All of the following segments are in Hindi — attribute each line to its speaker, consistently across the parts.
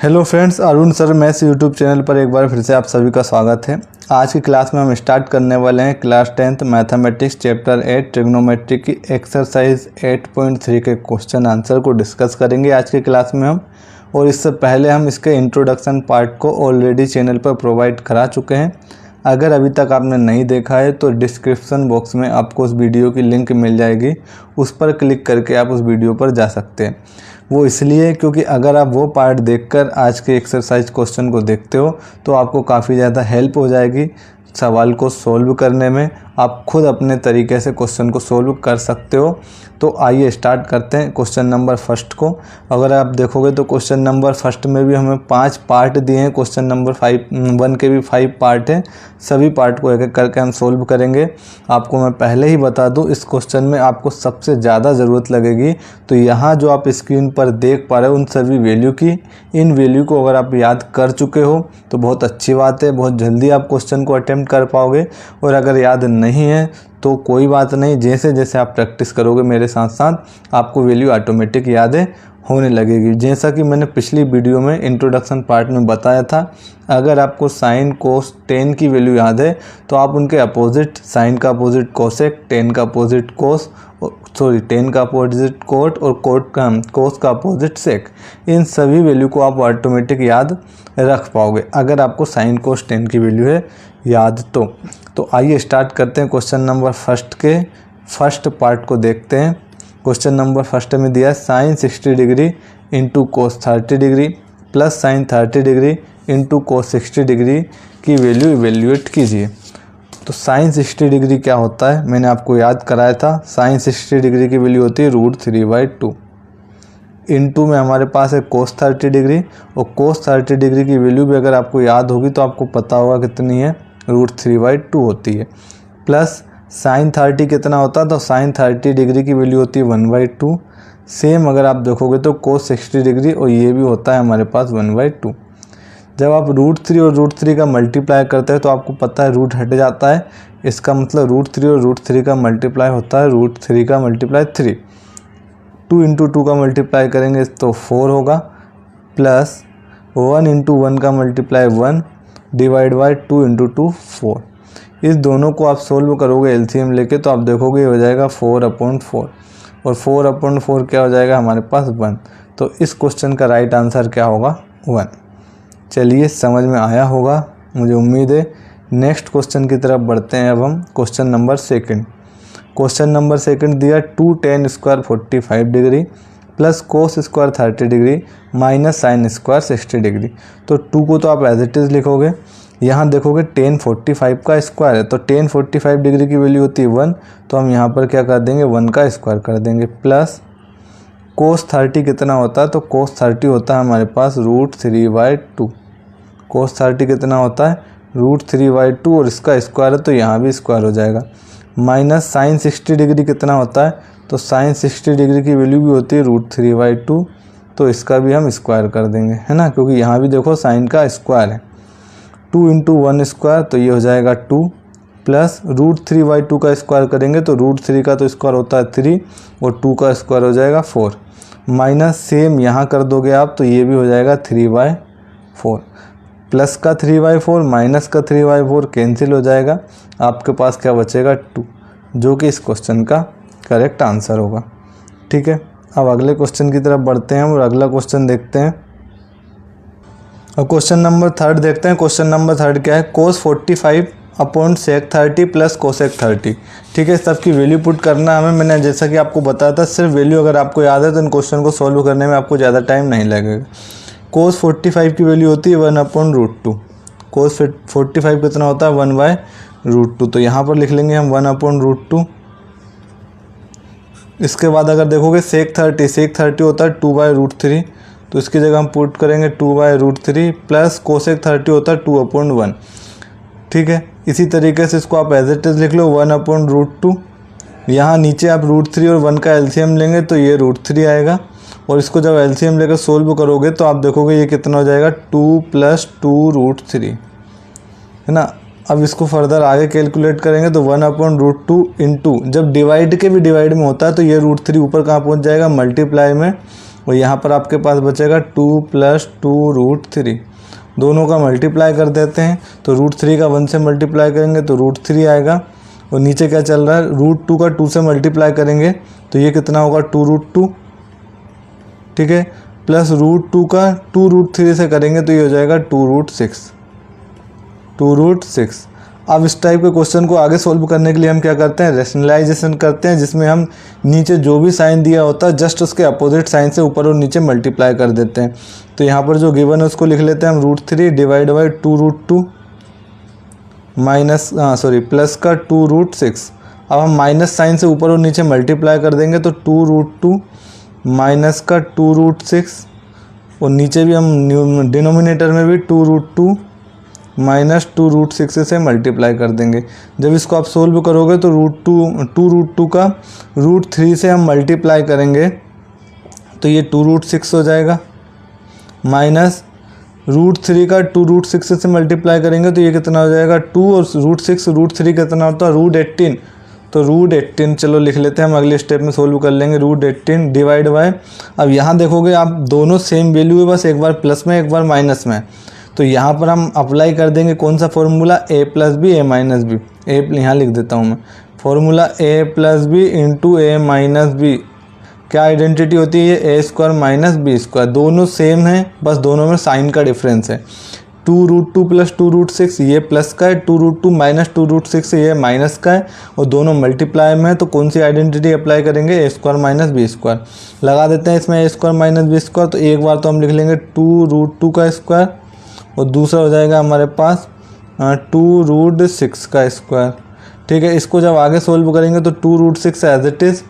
Speaker 1: Hello friends, Arun sir maths YouTube channel पर एक बार फिर से आप सभी का स्वागत है। आज की क्लास में हम स्टार्ट करने वाले हैं class 10th mathematics chapter 8 trigonometry की एक्सरसाइज 8.3 के क्वेश्चन आंसर को डिस्कस करेंगे आज की क्लास में हम। और इससे पहले हम इसके इंट्रोडक्शन पार्ट को ऑलरेडी चैनल पर प्रोवाइड करा चुके हैं। अगर अभी तक आपने नहीं देखा है तो डिस्क्रिप्शन बॉक्स में आपको उस वीडियो की लिंक मिल जाएगी, उस पर क्लिक करके आप उस वीडियो पर जा सकते हैं। वो इसलिए क्योंकि अगर आप वो पार्ट देखकर आज के एक्सरसाइज क्वेश्चन को देखते हो तो आपको काफ़ी ज़्यादा हेल्प हो जाएगी सवाल को सॉल्व करने में। आप खुद अपने तरीके से क्वेश्चन को सॉल्व कर सकते हो। तो आइए स्टार्ट करते हैं क्वेश्चन नंबर फर्स्ट को। अगर आप देखोगे तो क्वेश्चन नंबर फर्स्ट में भी हमें 5 पार्ट दिए हैं। क्वेश्चन नंबर 1 के भी 5 पार्ट हैं। सभी पार्ट को एक एक करके हम सॉल्व करेंगे। आपको मैं पहले ही बता दूं, इस क्वेश्चन में आपको सबसे ज़्यादा ज़रूरत लगेगी तो यहाँ जो आप स्क्रीन पर देख पा रहे हो उन सभी वैल्यू की। इन वैल्यू को अगर आप याद कर चुके हो तो बहुत अच्छी बात है, बहुत जल्दी आप क्वेश्चन को अटेम्प्ट कर पाओगे। और अगर याद नहीं है तो कोई बात नहीं, जैसे जैसे आप प्रैक्टिस करोगे मेरे साथ साथ आपको वैल्यू ऑटोमेटिक यादें होने लगेगी। जैसा कि मैंने पिछली वीडियो में इंट्रोडक्शन पार्ट में बताया था, अगर आपको साइन कोस टेन की वैल्यू याद है तो आप उनके अपोजिट, साइन का अपोजिट कोसेक, टेन का अपोजिट कोस, टेन का अपोजिट कोट और कोस का अपोजिट सेक, इन सभी वैल्यू को आप ऑटोमेटिक याद रख पाओगे अगर आपको साइन कोस टेन की वैल्यू है याद तो आइए स्टार्ट करते हैं क्वेश्चन नंबर फर्स्ट के फर्स्ट पार्ट को देखते हैं। क्वेश्चन नंबर फर्स्ट में दिया है sine 60 degree into cos 30 degree plus sine 30 degree into cos 60 degree की वैल्यू इवेल्यूएट कीजिए। तो साइन 60 डिग्री क्या होता है, मैंने आपको याद कराया था। साइन 60 डिग्री की वैल्यू होती है √3/2। इंटू में हमारे पास है कोस 30 डिग्री, और कोस 30 डिग्री की वैल्यू भी अगर आपको याद होगी तो आपको पता होगा कितनी है, √3/2 होती है। प्लस साइन 30 कितना होता है, तो साइन 30 डिग्री की वैल्यू होती है 1/2। सेम अगर आप देखोगे तो कोस 60 डिग्री, और ये भी होता है हमारे पास 1/2। जब आप √3 और √3 का मल्टीप्लाई करते हैं तो आपको पता है रूट हट जाता है। इसका मतलब √3 और √3 का मल्टीप्लाई होता है √3 का मल्टीप्लाई 3। 2 इंटू 2 का मल्टीप्लाई करेंगे तो 4 होगा, प्लस 1 इंटू 1 का मल्टीप्लाई 1 डिवाइड बाई 2 इंटू 2 4। इस दोनों को आप सोल्व करोगे एलसीएम लेके तो आप देखोगे हो जाएगा 4/4, और 4/4 क्या हो जाएगा हमारे पास 1। तो इस क्वेश्चन का राइट आंसर क्या होगा, 1। चलिए, समझ में आया होगा मुझे उम्मीद है। नेक्स्ट क्वेश्चन की तरफ बढ़ते हैं अब हम। Question number second. Question number second दिया 2 tan square 45 degree plus cos square 30 degree minus sine square 60 degree. तो 2 को तो आप एज इट इज़ लिखोगे। यहाँ देखोगे tan 45 का स्क्वायर है तो tan 45 डिग्री की वैल्यू होती है 1, तो हम यहाँ पर क्या कर देंगे 1 का स्क्वायर कर देंगे। प्लस कोस 30 कितना होता है, तो कोस 30 होता है हमारे पास √3/2। कोस 30 कितना होता है √3/2, और इसका स्क्वायर है तो यहाँ भी स्क्वायर हो जाएगा। माइनस साइन 60 डिग्री कितना होता है, तो साइन 60 डिग्री की वैल्यू भी होती है √3/2, तो इसका भी हम स्क्वायर कर देंगे, है ना, क्योंकि यहाँ भी देखो साइन का स्क्वायर है। 2 इंटू 1 स्क्वायर तो ये हो जाएगा 2, प्लस √3/2 का स्क्वायर करेंगे तो √3 का तो स्क्वायर होता है 3, और 2 का स्क्वायर हो जाएगा 4। माइनस सेम यहाँ कर दोगे आप तो ये भी हो जाएगा 3/4। प्लस का 3/4 माइनस का 3/4 कैंसिल हो जाएगा। आपके पास क्या बचेगा 2, जो कि इस क्वेश्चन का करेक्ट आंसर होगा। ठीक है, अब अगले क्वेश्चन की तरफ बढ़ते हैं और अगला क्वेश्चन देखते हैं। और क्वेश्चन नंबर थर्ड देखते हैं। क्वेश्चन नंबर थर्ड क्या है, कोस 45/sec 30 प्लस कोसेक 30। ठीक है, सबकी वैल्यू पुट करना हमें। मैंने जैसा कि आपको बताया था, सिर्फ वैल्यू अगर आपको याद है तो इन क्वेश्चन को सॉल्व करने में आपको ज़्यादा टाइम नहीं लगेगा। कोस 45 की वैल्यू होती है 1/√2। कोस 45 कितना होता है 1/√2, तो यहाँ पर लिख लेंगे हम 1/√2। इसके बाद अगर देखोगे सेक 30 होता है 2/√3, तो इसकी जगह हम पुट करेंगे 2/√3, प्लस कोसेक 30 होता है 2/1। ठीक है, इसी तरीके से इसको आप एज इट इज़ लिख लो 1/√2। यहाँ नीचे आप √3 और 1 का एलसीएम लेंगे तो ये √3 आएगा, और इसको जब एलसीएम लेकर सोल्व करोगे तो आप देखोगे ये कितना हो जाएगा 2 + 2√3, है ना। अब इसको फर्दर आगे कैलकुलेट करेंगे तो 1/√2 इंटू, जब डिवाइड के भी डिवाइड में होता है तो ये √3 ऊपर कहाँ पहुँच जाएगा, मल्टीप्लाई में, और यहाँ पर आपके पास बचेगा 2 + 2√3। दोनों का मल्टीप्लाई कर देते हैं, तो √3 का 1 से मल्टीप्लाई करेंगे तो √3 आएगा। और नीचे क्या चल रहा है, √2 का 2 से मल्टीप्लाई करेंगे तो ये कितना होगा 2√2, ठीक है, प्लस √2 का 2√3 से करेंगे तो ये हो जाएगा 2√6। अब इस टाइप के क्वेश्चन को आगे सॉल्व करने के लिए हम क्या करते हैं, रैशनलाइजेशन करते हैं, जिसमें हम नीचे जो भी साइन दिया होता है जस्ट उसके अपोजिट साइन से ऊपर और नीचे मल्टीप्लाई कर देते हैं। तो यहाँ पर जो गिवन है उसको लिख लेते हैं हम √3 डिवाइड बाई 2√2 प्लस का 2√6। अब हम माइनस साइन से ऊपर और नीचे मल्टीप्लाई कर देंगे तो 2√2 माइनस का 2√6, और नीचे भी हम डिनोमिनेटर में भी 2√2 माइनस 2√6 से मल्टीप्लाई कर देंगे। जब इसको आप सोल्व करोगे तो √2 का √3 से हम मल्टीप्लाई करेंगे तो ये 2√6 हो जाएगा, माइनस √3 का 2√6 से मल्टीप्लाई करेंगे तो ये कितना हो जाएगा 2, और √3 कितना होता है √18, तो √18 चलो लिख लेते हैं, हम अगले स्टेप में सोल्व कर लेंगे। √18 डिवाइड बाय, अब यहाँ देखोगे आप दोनों सेम वैल्यू है, बस एक बार प्लस में एक बार माइनस में, तो यहाँ पर हम अप्लाई कर देंगे कौन सा formula, a + b a - b। a यहाँ लिख देता हूँ मैं, formula a + b into a - b। क्या आइडेंटिटी होती है ये, a² - b², दोनों सेम है, बस दोनों में साइन का डिफरेंस है। 2√2 + 2√6 ये प्लस का है, 2√2 - 2√6 ये माइनस का है, और दोनों मल्टीप्लाई में है, तो कौन सी आइडेंटिटी अप्लाई करेंगे, a² - b²। लगा देते हैं इसमें a² - b², तो एक बार तो हम लिख लेंगे 2√2 का स्क्वायर, और दूसरा हो जाएगा हमारे पास 2√6 का स्क्वायर, ठीक है। इसको जब आगे सोल्व करेंगे तो 2√6 एज इट इज़,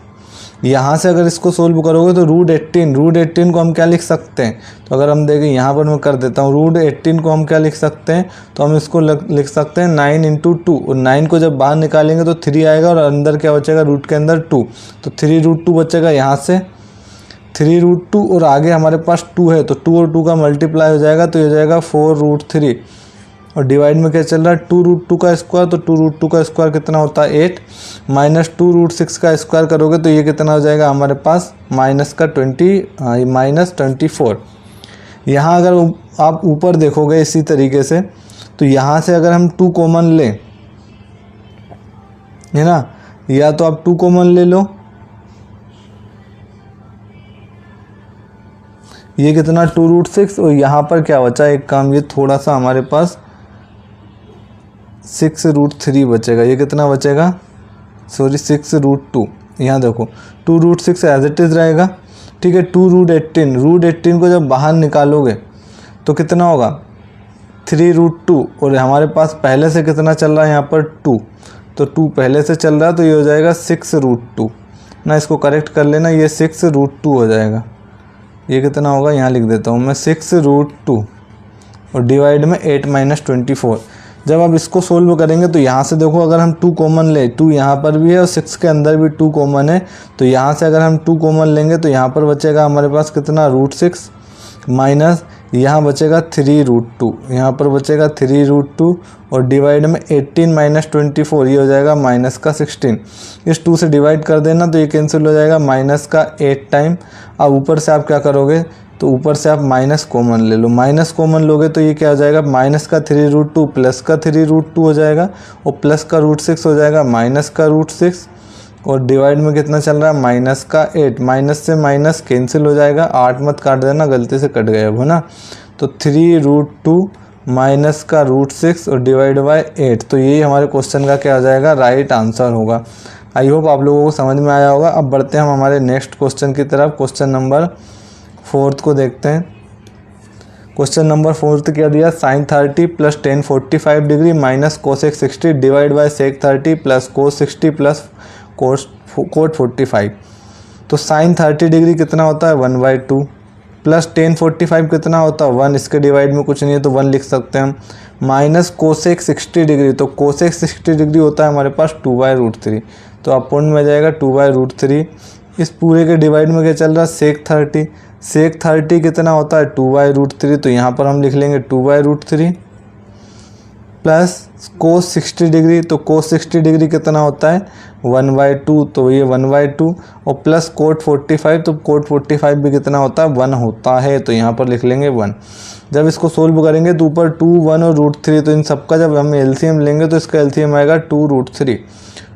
Speaker 1: यहाँ से अगर इसको सोल्व करोगे तो √18 को हम क्या लिख सकते हैं, तो अगर हम देखें यहाँ पर मैं कर देता हूँ, √18 को हम क्या लिख सकते हैं, तो हम इसको लिख सकते हैं 9 × 2, और 9 को जब बाहर निकालेंगे तो 3 आएगा, और अंदर क्या बचेगा, रूट के अंदर 2, तो 3√2 बचेगा यहाँ से, 3√2, और आगे हमारे पास 2 है तो 2 और 2 का मल्टीप्लाई हो जाएगा, तो ये हो जाएगा 4√3, और डिवाइड में क्या चल रहा है 2√2 का स्क्वायर, तो 2√2 का स्क्वायर कितना होता है 8, माइनस 2√6 का स्क्वायर करोगे तो ये कितना हो जाएगा हमारे पास -24। यहाँ अगर आप ऊपर देखोगे इसी तरीके से, तो यहाँ से अगर हम 2 कॉमन लें, है ना, या तो आप 2 कॉमन ले लो, ये कितना 2√6, और यहाँ पर क्या बचा, एक काम ये थोड़ा सा हमारे पास 6√3 बचेगा, ये कितना बचेगा, सॉरी 6√2, यहाँ देखो 2√6 एज इट इज़ रहेगा, ठीक है। 2√18 को जब बाहर निकालोगे तो कितना होगा 3√2, और हमारे पास पहले से कितना चल रहा है यहाँ पर 2, तो 2 पहले से चल रहा है, तो ये हो जाएगा 6√2 ना, इसको करेक्ट कर लेना, ये 6√2 हो जाएगा। ये कितना होगा, यहाँ लिख देता हूँ मैं 6√2, और डिवाइड में 8 - 24। जब आप इसको सोल्व करेंगे तो यहाँ से देखो, अगर हम 2 कॉमन ले, 2 यहाँ पर भी है और 6 के अंदर भी 2 कॉमन है, तो यहाँ से अगर हम 2 कॉमन लेंगे तो यहाँ पर बचेगा हमारे पास कितना √6, माइनस यहाँ बचेगा 3√2, यहाँ पर बचेगा 3√2, और डिवाइड में 18 - 24, ये हो जाएगा -16। इस 2 से डिवाइड कर देना तो ये कैंसिल हो जाएगा, -8 टाइम। अब ऊपर से आप क्या करोगे, तो ऊपर से आप माइनस कॉमन ले लो, माइनस कॉमन लोगे तो ये क्या हो जाएगा, -3√2 प्लस का 3√2 हो जाएगा, और प्लस का √6 हो जाएगा माइनस का √6, और डिवाइड में कितना चल रहा है -8, माइनस से माइनस कैंसिल हो जाएगा, 8 मत काट देना, गलती से कट गया है ना, तो 3√2 माइनस का √6 और डिवाइड बाय 8, तो यही हमारे क्वेश्चन का क्या हो जाएगा, राइट आंसर होगा। आई होप आप लोगों को समझ में आया होगा। अब बढ़ते हैं हम हमारे नेक्स्ट क्वेश्चन की तरफ। क्वेश्चन नंबर 4 को देखते हैं। क्वेश्चन नंबर 4 क्या दिया, sin 30 + tan 45 degree minus cosec 60 divide by sec 30 + cos 60 + cot 45। तो sin 30 डिग्री कितना होता है 1/2, प्लस tan 45 कितना होता है 1, इसके डिवाइड में कुछ नहीं है तो 1 लिख सकते हैं हम, माइनस cosec 60 डिग्री, तो cosec 60 डिग्री होता है हमारे पास 2/√3, तो अपोन में जाएगा 2/√3। इस पूरे के डिवाइड में क्या चल रहा है sec 30 कितना होता है 2/√3, तो यहाँ पर हम लिख लेंगे 2/√3, प्लस कोस 60 डिग्री, तो कोस 60 डिग्री कितना होता है 1/2, तो ये 1/2 और प्लस कोट 45, तो कोट 45 भी कितना होता है 1 होता है, तो यहाँ पर लिख लेंगे 1। जब इसको सोल्व करेंगे तो ऊपर 2, 1 और √3, तो इन सबका जब हम एलसीएम लेंगे तो इसका एलसीएम आएगा 2√3।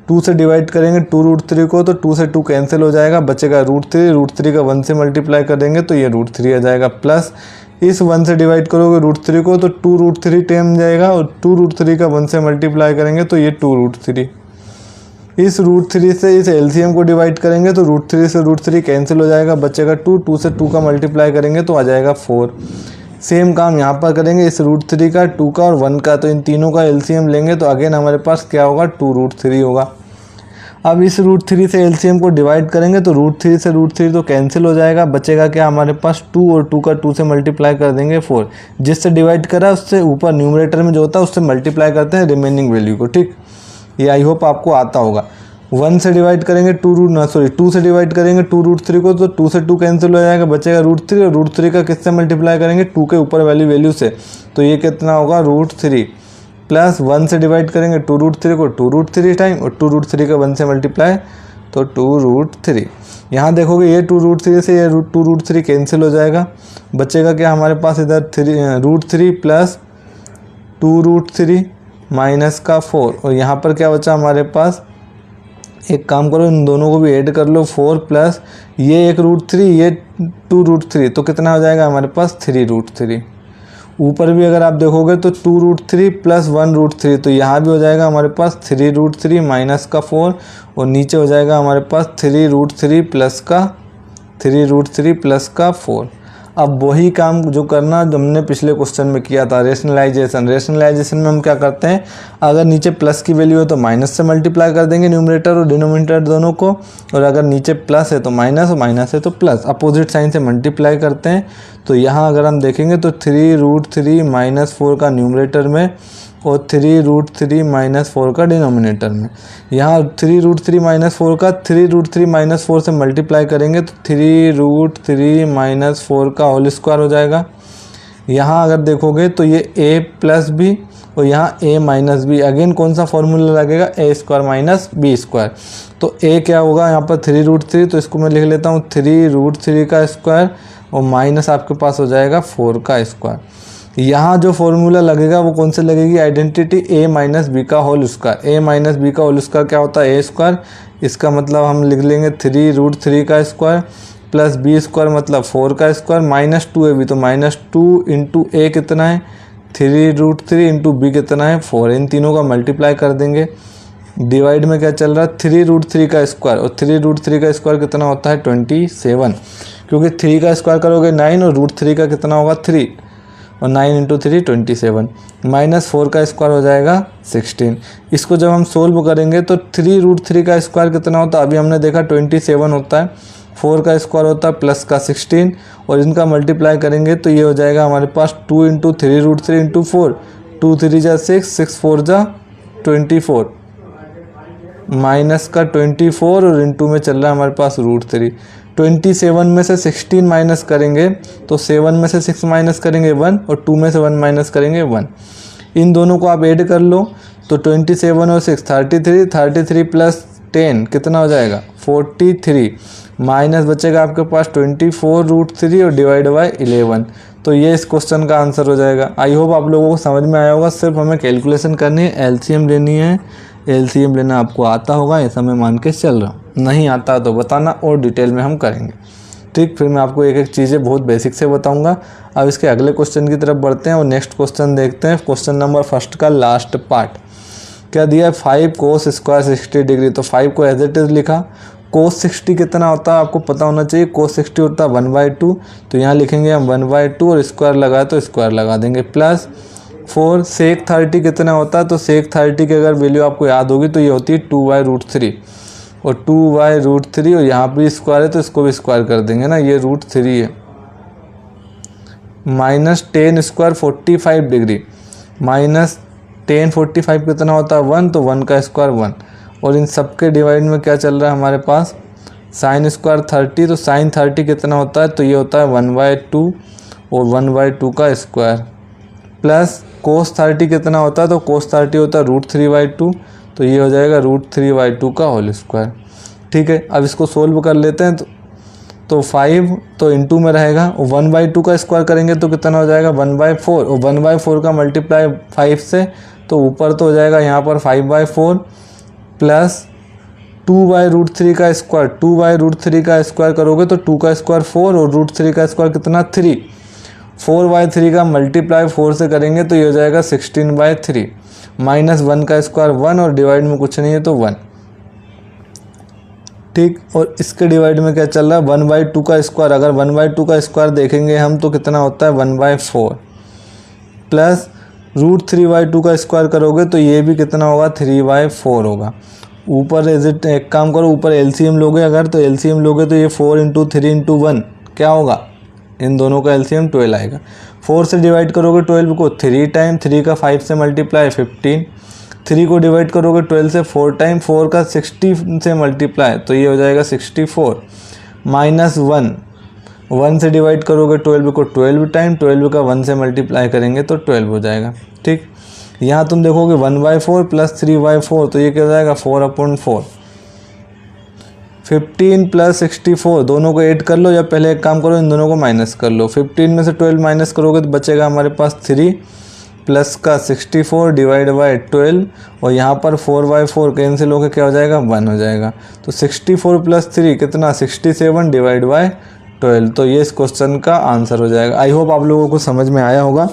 Speaker 1: 2 से डिवाइड करेंगे 2√3 को, तो 2 से 2 कैंसिल हो जाएगा, बचेगा √3। √3 का 1 से मल्टीप्लाई करेंगे तो ये √3 आ जाएगा, प्लस इस 1 से डिवाइड करोगे √3 को तो 2√3 टाइम जाएगा, और 2√3 का 1 से मल्टीप्लाई करेंगे तो ये 2√3। इस √3 से इस एलसीएम को डिवाइड करेंगे तो √3 से √3 कैंसिल हो जाएगा, बचेगा 2। 2 से 2 का मल्टीप्लाई करेंगे तो आ जाएगा 4। सेम काम यहाँ पर करेंगे, इस √3 का, 2 का और 1 का, तो इन तीनों का एलसीएम लेंगे तो अगेन हमारे पास क्या होगा 2√3 होगा। अब इस √3 से एलसीएम को डिवाइड करेंगे तो √3 से √3 तो कैंसिल हो जाएगा, बचेगा क्या हमारे पास 2, और 2 का 2 से मल्टीप्लाई कर देंगे 4। जिससे डिवाइड करा उससे ऊपर न्यूमरेटर में जो होता है उससे मल्टीप्लाई करते हैं रिमेनिंग वैल्यू को, ठीक। ये आई होप आपको आता होगा। 1 से डिवाइड करेंगे 2 से डिवाइड करेंगे 2√3 को, तो 2 से 2 कैंसिल हो जाएगा, बचेगा √3, और √3 का किससे मल्टीप्लाई करेंगे 2 के ऊपर वाली वैल्यू से, तो ये कितना होगा √3। प्लस 1 से डिवाइड करेंगे 2√3 को 2√3 टाइम, और 2√3 का 1 से मल्टीप्लाई तो 2√3। यहाँ देखोगे ये 2√3 से ये 2√3 कैंसिल हो जाएगा, बचेगा क्या हमारे पास इधर √3 प्लस 2√3 माइनस का 4, और यहाँ पर क्या बचा हमारे पास, एक काम करो इन दोनों को भी ऐड कर लो, 4 प्लस ये 1 √3 ये 2√3, तो कितना हो जाएगा हमारे पास 3√3। ऊपर भी अगर आप देखोगे तो 2√3 प्लस 1√3, तो यहाँ भी हो जाएगा हमारे पास 3√3 माइनस का 4, और नीचे हो जाएगा हमारे पास 3√3 प्लस का 4। अब वही काम जो करना जो हमने पिछले क्वेश्चन में किया था, रेशनलाइजेशन में हम क्या करते हैं, अगर नीचे प्लस की वैल्यू है तो माइनस से मल्टीप्लाई कर देंगे न्यूमरेटर और डिनोमिनेटर दोनों को, और अगर नीचे प्लस है तो माइनस और माइनस है तो प्लस, अपोजिट साइन से मल्टीप्लाई करते हैं। तो यहाँ अगर हम देखेंगे तो 3√3 माइनस 4 का न्यूमरेटर में और 3√3 माइनस 4 का डिनोमिनेटर में। यहाँ 3√3 माइनस 4 का 3√3 माइनस 4 से मल्टीप्लाई करेंगे तो 3√3 माइनस 4 का होल स्क्वायर हो जाएगा। यहाँ अगर देखोगे तो ये a प्लस बी और यहाँ a माइनस बी, अगेन कौन सा फॉर्मूला लगेगा a square minus B square. तो a क्या होगा यहाँ पर 3√3, तो इसको मैं लिख लेता हूँ 3√3 का स्क्वायर और माइनस आपके पास हो जाएगा 4 का स्क्वायर। यहाँ जो फॉर्मूला लगेगा वो कौन से लगेगी, आइडेंटिटी a माइनस बी का whole square. a minus B का होल स्क्वायर क्या होता है a स्क्वायर, इसका मतलब हम लिख लेंगे 3√3 का स्क्वायर प्लस बी स्क्वायर मतलब 4 का स्क्वायर माइनस 2ab, तो माइनस 2 इंटू a कितना है 3√3 इंटू बी कितना है 4, इन तीनों का मल्टीप्लाई कर देंगे। डिवाइड में क्या चल रहा है 3√3 का स्क्वायर, और 3√3 का स्क्वायर कितना होता है 27, क्योंकि 3 का स्क्वायर करोगे 9 और √3 का कितना होगा 3, और 9 इंटू 3 27, माइनस 4 का स्क्वायर हो जाएगा 16। इसको जब हम सोल्व करेंगे तो 3√3 का स्क्वायर कितना होता है, अभी हमने देखा 27 होता है, 4 का स्क्वायर होता है प्लस का 16, और इनका मल्टीप्लाई करेंगे तो ये हो जाएगा हमारे पास 2 इंटू 3√3 इंटू 4, 2 3 जा 6, 6 4 जा 24, माइनस का 24 और इंटू में चल रहा है हमारे पास √3। 27 में से 16 माइनस करेंगे तो 7 में से 6 माइनस करेंगे 1, और 2 में से 1 माइनस करेंगे 1। इन दोनों को आप ऐड कर लो तो 27 और 6 33, 33 प्लस 10 कितना हो जाएगा 43, माइनस बचेगा आपके पास 24√3 और डिवाइड बाय 11। तो ये इस क्वेश्चन का आंसर हो जाएगा। आई होप आप लोगों को समझ में आया होगा। सिर्फ हमें कैलकुलेशन करनी है, एलसीएम लेनी है। एलसीएम लेना आपको आता होगा ऐसा मैं मान के चल रहा हूँ, नहीं आता तो बताना और डिटेल में हम करेंगे, ठीक। फिर मैं आपको एक एक चीज़ें बहुत बेसिक से बताऊंगा। अब इसके अगले क्वेश्चन की तरफ बढ़ते हैं और नेक्स्ट क्वेश्चन देखते हैं। क्वेश्चन नंबर फर्स्ट का लास्ट पार्ट क्या दिया है, 5 cos स्क्वायर 60 डिग्री। तो 5 को एज इट इज़ लिखा। cos 60 कितना होता है आपको पता होना चाहिए, cos 60 होता है 1/2, तो यहाँ लिखेंगे हम 1/2 और स्क्वायर लगाए तो स्क्वायर लगा देंगे, प्लस 4 sec 30 कितना होता है, तो sec 30 की अगर वैल्यू आपको याद होगी तो ये होती है 2/√3, और 2/√3 और यहाँ पे स्क्वायर है तो इसको भी स्क्वायर कर देंगे ना, ये √3 है। माइनस 10 स्क्वायर 45 डिग्री, माइनस 10 45 कितना होता है 1, तो 1 का स्क्वायर 1, और इन सब के डिवाइड में क्या चल रहा है हमारे पास साइन स्क्वायर 30, तो साइन 30 कितना होता है, तो ये होता है 1/2 और 1/2 का स्क्वायर, प्लस कोस 30 कितना होता है, तो कोस 30 होता है √3/2, तो ये हो जाएगा √3/2 का होल स्क्वायर। ठीक है, अब इसको सोल्व कर लेते हैं। तो 5 तो इंटू में रहेगा, 1/2 का स्क्वायर करेंगे तो कितना हो जाएगा 1/4, और 1/4 का मल्टीप्लाई 5 से, तो ऊपर तो हो जाएगा यहाँ पर 5/4 प्लस 2/√3 का स्क्वायर। 2/√3 का स्क्वायर करोगे तो 2 का स्क्वायर 4 और √3 का स्क्वायर कितना 3। 4/3 का मल्टीप्लाई 4 से करेंगे तो ये हो जाएगा 16/3 माइनस 1 का स्क्वायर 1 और डिवाइड में कुछ नहीं है तो 1। ठीक, और इसके डिवाइड में क्या चल रहा है 1/2 का स्क्वायर। अगर 1/2 का स्क्वायर देखेंगे हम तो कितना होता है 1/4 प्लस √3/2 का स्क्वायर करोगे तो ये भी कितना होगा 3/4 होगा। ऊपर एक काम करो, ऊपर एलसीएम लोगे अगर, तो एलसीएम लोगे तो ये 4 × 3 × 1 क्या होगा, इन दोनों का एलसीएम 12 आएगा। 4 से डिवाइड करोगे 12 को 3 टाइम, 3 का 5 से मल्टीप्लाई 15, 3 को डिवाइड करोगे 12 से 4 टाइम, 4 का 60 से मल्टीप्लाई तो ये हो जाएगा 64 माइनस 1, 1 से डिवाइड करोगे 12 को 12 टाइम, 12 का 1 से मल्टीप्लाई करेंगे तो 12 हो जाएगा। ठीक, यहाँ तुम देखोगे 1/4 प्लस 3/4 तो ये क्या हो जाएगा 4/4। 15 प्लस 64 दोनों को ऐड कर लो, या पहले एक काम करो इन दोनों को माइनस कर लो। 15 में से 12 माइनस करोगे तो बचेगा हमारे पास 3 प्लस का 64 डिवाइड बाय 12, और यहाँ पर 4/4 कैंसिल होकर क्या हो जाएगा 1 हो जाएगा। तो 64 प्लस 3 कितना 67 डिवाइड बाय 12, तो ये इस क्वेश्चन का आंसर हो जाएगा। आई होप आप लोगों को समझ में आया होगा।